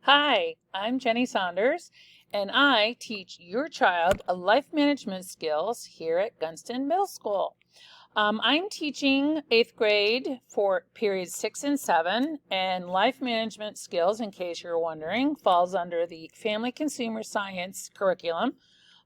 Hi, I'm Jenny Saunders, and I teach your child life management skills here at Gunston Middle School. I'm teaching 8th grade for periods 6 and 7, and life management skills, in case you're wondering, falls under the Family Consumer Science curriculum,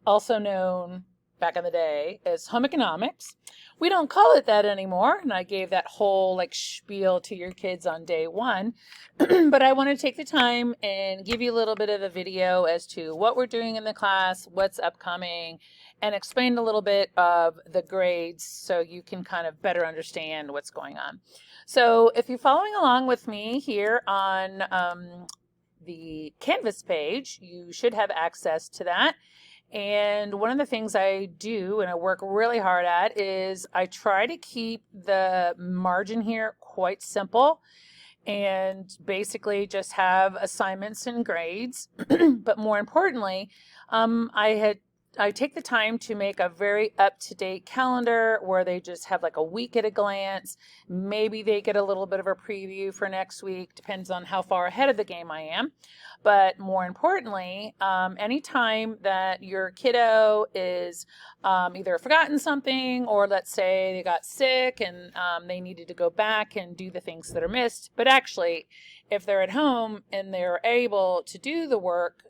also known back in the day as home economics. We don't call it that anymore, and I gave that whole spiel to your kids on day one. But I want to take the time and give you a little bit of a video as to what we're doing in the class, what's upcoming, and explain a little bit of the grades so you can kind of better understand what's going on. So if you're following along with me here on the Canvas page, you should have access to that. And one of the things I do and I work really hard at is I try to keep the margin here quite simple and basically just have assignments and grades. But more importantly, I take the time to make a very up-to-date calendar where they just have like a week at a glance. Maybe they get a little bit of a preview for next week, depends on how far ahead of the game I am. But more importantly, anytime that your kiddo is either forgotten something, or let's say they got sick and they needed to go back and do the things that are missed, but actually if they're at home and they're able to do the work,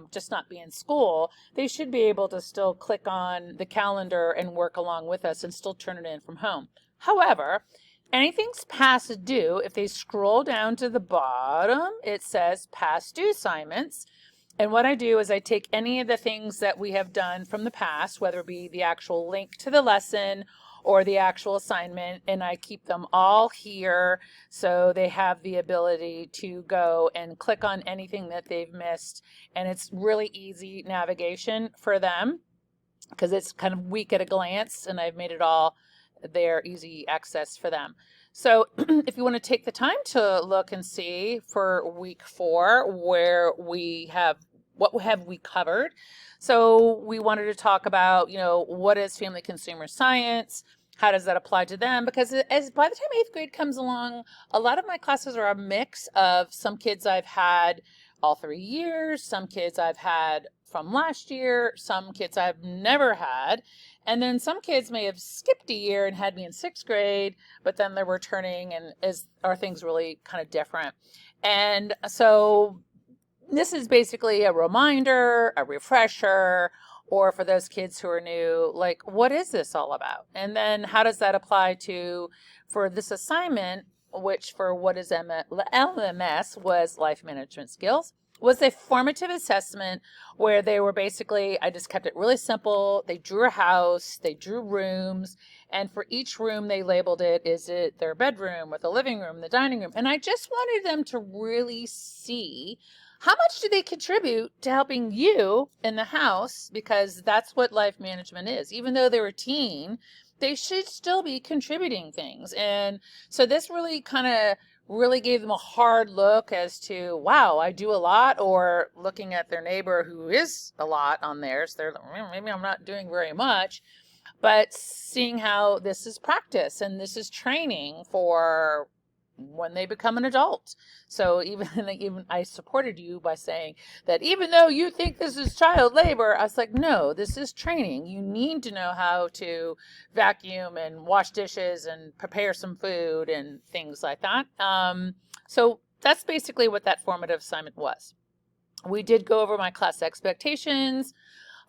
just not be in school, they should be able to still click on the calendar and work along with us and still turn it in from home. However, anything's past due. If they scroll down to the bottom, it says past due assignments. And what I do is I take any of the things that we have done from the past, whether it be the actual link to the lesson or the actual assignment, and I keep them all here so they have the ability to go and click on anything that they've missed. And it's really easy navigation for them because it's kind of weak at a glance, and I've made it all there, easy access for them. So if you want to take the time to look and see for week 4 where we have, what have we covered? So we wanted to talk about, what is family consumer science? How does that apply to them? Because as by the time 8th grade comes along, a lot of my classes are a mix of some kids I've had all 3 years, some kids I've had from last year, some kids I've never had, and then some kids may have skipped a year and had me in 6th grade, but then they're returning, and are things really kind of different. And so this is basically a reminder, a refresher, or for those kids who are new, like, what is this all about? And then how does that apply to, for this assignment, which for what is LMS was life management skills, was a formative assessment where they were basically, I just kept it really simple. They drew a house, they drew rooms, and for each room they labeled it, is it their bedroom or the living room, the dining room? And I just wanted them to really see how much do they contribute to helping you in the house, because that's what life management is. Even though they're a teen, they should still be contributing things. And so this really kind of really gave them a hard look as to, wow, I do a lot, or looking at their neighbor who is a lot on theirs. They're like, maybe I'm not doing very much, but seeing how this is practice and this is training for when they become an adult. So even I supported you by saying that even though you think this is child labor, I was like, no, this is training. You need to know how to vacuum and wash dishes and prepare some food and things like that. So that's basically what that formative assignment was. We did go over my class expectations.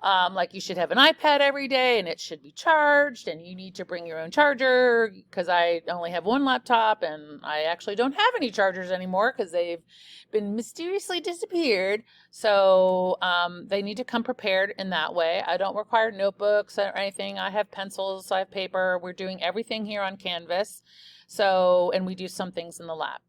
Like you should have an iPad every day and it should be charged, and you need to bring your own charger, because I only have one laptop and I actually don't have any chargers anymore because they've been mysteriously disappeared. So they need to come prepared in that way. I don't require notebooks or anything. I have pencils, I have paper. We're doing everything here on Canvas. So, and we do some things in the lab.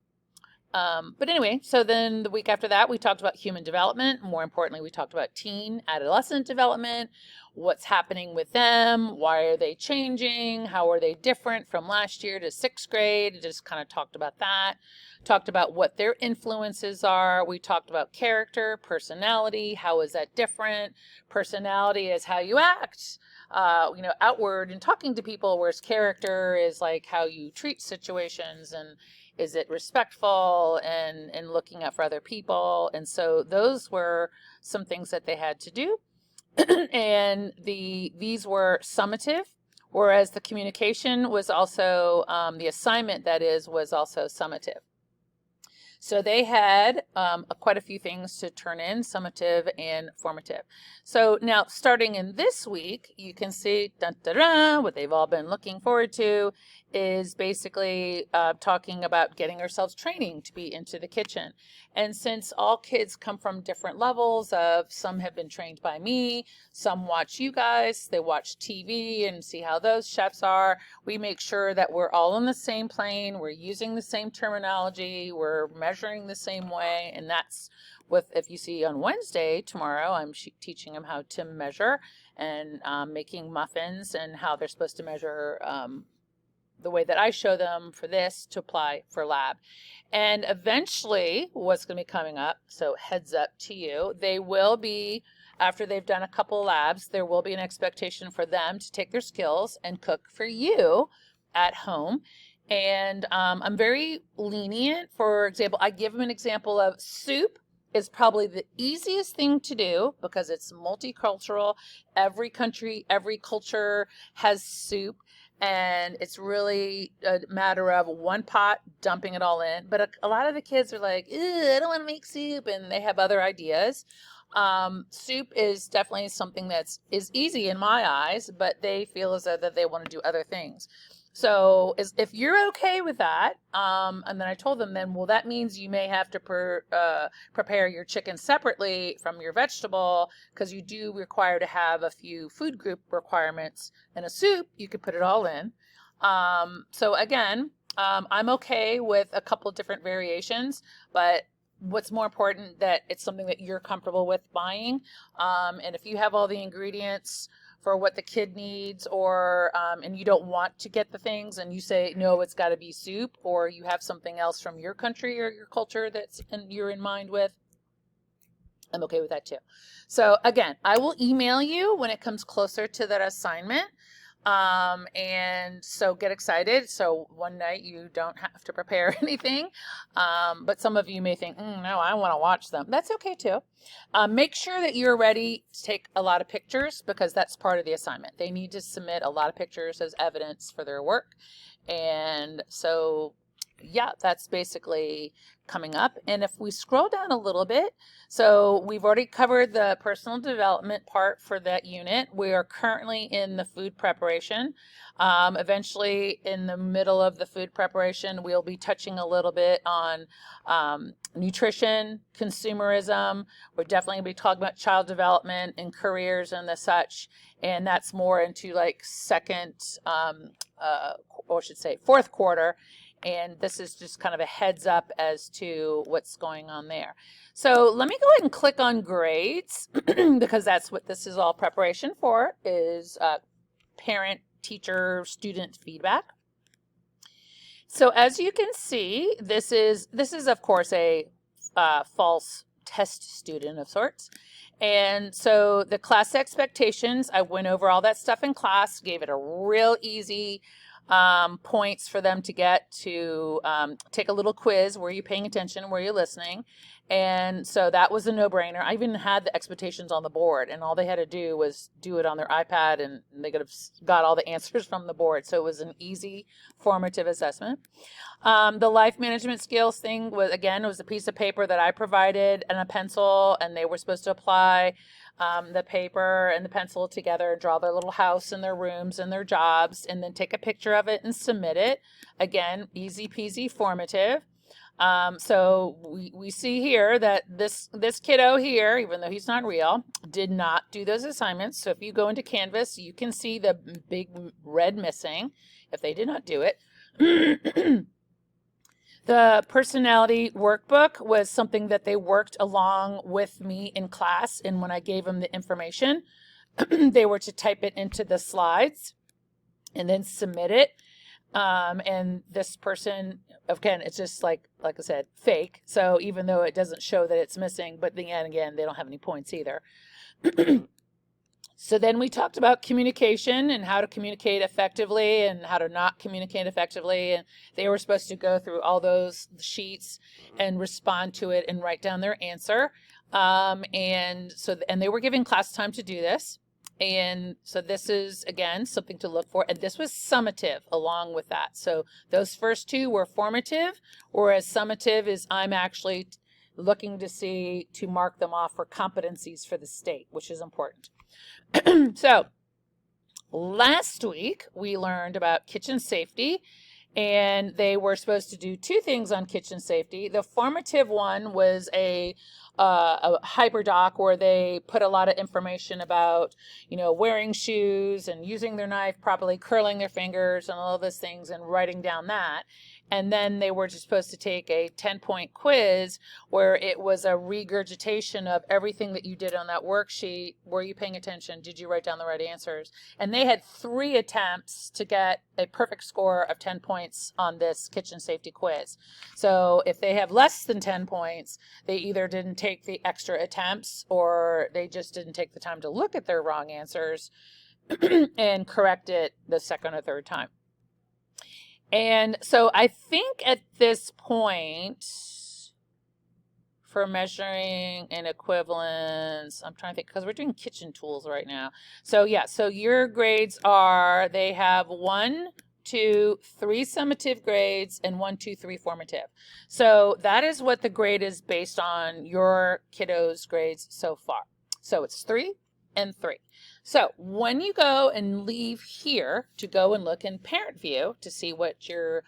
But anyway, so then the week after that, we talked about human development. More importantly, we talked about teen adolescent development, what's happening with them, why are they changing, how are they different from last year to 6th grade. Just kind of talked about that, talked about what their influences are. We talked about character, personality, how is that different? Personality is how you act, outward and talking to people, whereas character is like how you treat situations and Is it respectful and looking out for other people? And so those were some things that they had to do. And these were summative, whereas the communication was also, the assignment that is, was also summative. So they had quite a few things to turn in, summative and formative. So now starting in this week, you can see what they've all been looking forward to is basically talking about getting ourselves training to be into the kitchen. And since all kids come from different levels of, some have been trained by me, some watch you guys, they watch TV and see how those chefs are. We make sure that we're all on the same plane, we're using the same terminology, we're measuring the same way. And that's with, if you see on Wednesday, tomorrow, I'm teaching them how to measure and making muffins and how they're supposed to measure the way that I show them for this to apply for lab. And eventually what's going to be coming up, so heads up to you, they will be, after they've done a couple labs, there will be an expectation for them to take their skills and cook for you at home. And I'm very lenient. For example, I give them an example of soup is probably the easiest thing to do because it's multicultural. Every country, every culture has soup. And it's really a matter of one pot, dumping it all in. But a lot of the kids are like, I don't want to make soup, and they have other ideas. Soup is definitely something is easy in my eyes, but they feel as though that they want to do other things. So if you're okay with that, and then I told them then, well, that means you may have to prepare your chicken separately from your vegetable, because you do require to have a few food group requirements. In a soup, you could put it all in. So again, I'm okay with a couple different variations, but what's more important that it's something that you're comfortable with buying. And if you have all the ingredients for what the kid needs, or and you don't want to get the things and you say, no, it's got to be soup, or you have something else from your country or your culture you're in mind with, I'm okay with that too. So again, I will email you when it comes closer to that assignment. And so get excited. So one night you don't have to prepare anything. But some of you may think, no, I want to watch them. That's okay too. Make sure that you're ready to take a lot of pictures, because that's part of the assignment. They need to submit a lot of pictures as evidence for their work. And so, yeah, that's basically coming up. And if we scroll down a little bit, so we've already covered the personal development part for that unit. We are currently in the food preparation. Eventually, in the middle of the food preparation, we'll be touching a little bit on nutrition, consumerism. We're definitely going to be talking about child development and careers and the such. And that's more into like fourth quarter. And this is just kind of a heads up as to what's going on there. So let me go ahead and click on grades, because that's what this is all preparation for, is parent, teacher, student feedback. So as you can see, this is of course a false test student of sorts. And so the class expectations, I went over all that stuff in class, gave it a real easy points for them to get to take a little quiz. Were you paying attention? Were you listening? And so that was a no-brainer. I even had the expectations on the board, and all they had to do was do it on their iPad, and they could have got all the answers from the board. So it was an easy formative assessment. The life management skills thing was a piece of paper that I provided and a pencil, and they were supposed to apply the paper and the pencil together, draw their little house and their rooms and their jobs, and then take a picture of it and submit it. Again, easy peasy formative. So we see here that this kiddo here, even though he's not real, did not do those assignments. So if you go into Canvas, you can see the big red missing if they did not do it. The personality workbook was something that they worked along with me in class, and when I gave them the information, they were to type it into the slides and then submit it. And this person, again, it's just like I said, fake. So even though it doesn't show that it's missing, but again, they don't have any points either. So then we talked about communication and how to communicate effectively and how to not communicate effectively. And they were supposed to go through all those sheets and respond to it and write down their answer. And they were given class time to do this. And so this is, again, something to look for. And this was summative along with that. So those first two were formative, whereas summative is I'm actually looking to mark them off for competencies for the state, which is important. So last week we learned about kitchen safety, and they were supposed to do two things on kitchen safety. The formative one was a hyperdoc where they put a lot of information about, wearing shoes and using their knife properly, curling their fingers and all of those things, and writing down that. And then they were just supposed to take a 10-point quiz where it was a regurgitation of everything that you did on that worksheet. Were you paying attention? Did you write down the right answers? And they had 3 attempts to get a perfect score of 10 points on this kitchen safety quiz. So if they have less than 10 points, they either didn't take the extra attempts or they just didn't take the time to look at their wrong answers and correct it the second or third time. And so I think at this point, for measuring and equivalence, I'm trying to think, because we're doing kitchen tools right now. So yeah, so your grades are, they have 1, 2, 3 summative grades and 1, 2, 3 formative. So that is what the grade is based on your kiddos' grades so far. So it's 3 and 3. So when you go and leave here to go and look in parent view to see what your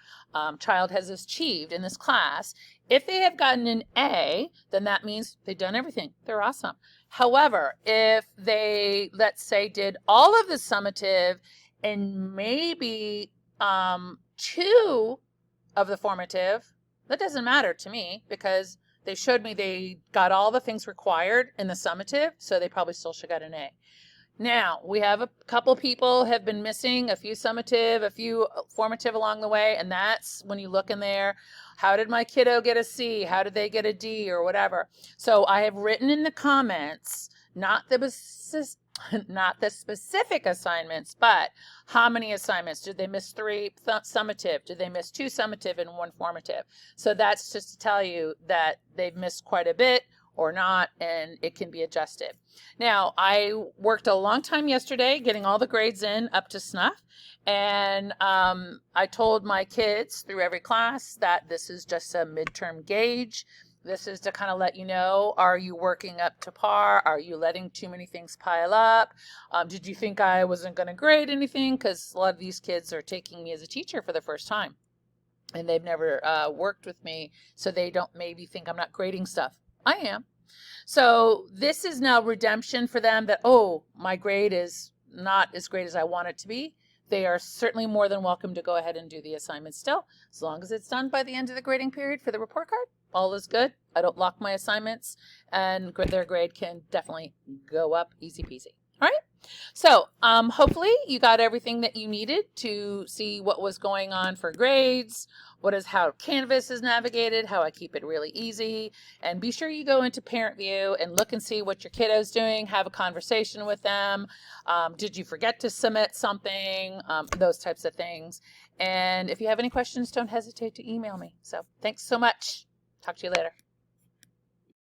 child has achieved in this class, if they have gotten an A, then that means they've done everything. They're awesome. However, if they, let's say, did all of the summative and maybe 2 of the formative, that doesn't matter to me because they showed me they got all the things required in the summative, so they probably still should get an A. Now, we have a couple people have been missing, a few summative, a few formative along the way, and that's when you look in there, how did my kiddo get a C? How did they get a D or whatever? So I have written in the comments, not the specific assignments, but how many assignments? Did they miss 3 summative? Did they miss 2 summative and 1 formative? So that's just to tell you that they've missed quite a bit or not, and it can be adjusted. Now, I worked a long time yesterday getting all the grades in up to snuff, and I told my kids through every class that this is just a midterm gauge. This is to kind of let you know, are you working up to par? Are you letting too many things pile up? Did you think I wasn't going to grade anything? Because a lot of these kids are taking me as a teacher for the first time, and they've never worked with me, so they don't maybe think I'm not grading stuff. I am. So this is now redemption for them that, oh, my grade is not as great as I want it to be. They are certainly more than welcome to go ahead and do the assignment still, as long as it's done by the end of the grading period for the report card. All is good. I don't lock my assignments, and their grade can definitely go up easy peasy. All right. So hopefully you got everything that you needed to see what was going on for grades, how Canvas is navigated, how I keep it really easy. And be sure you go into parent view and look and see what your kiddo's doing, have a conversation with them. Did you forget to submit something? Those types of things. And if you have any questions, don't hesitate to email me. So thanks so much. Talk to you later.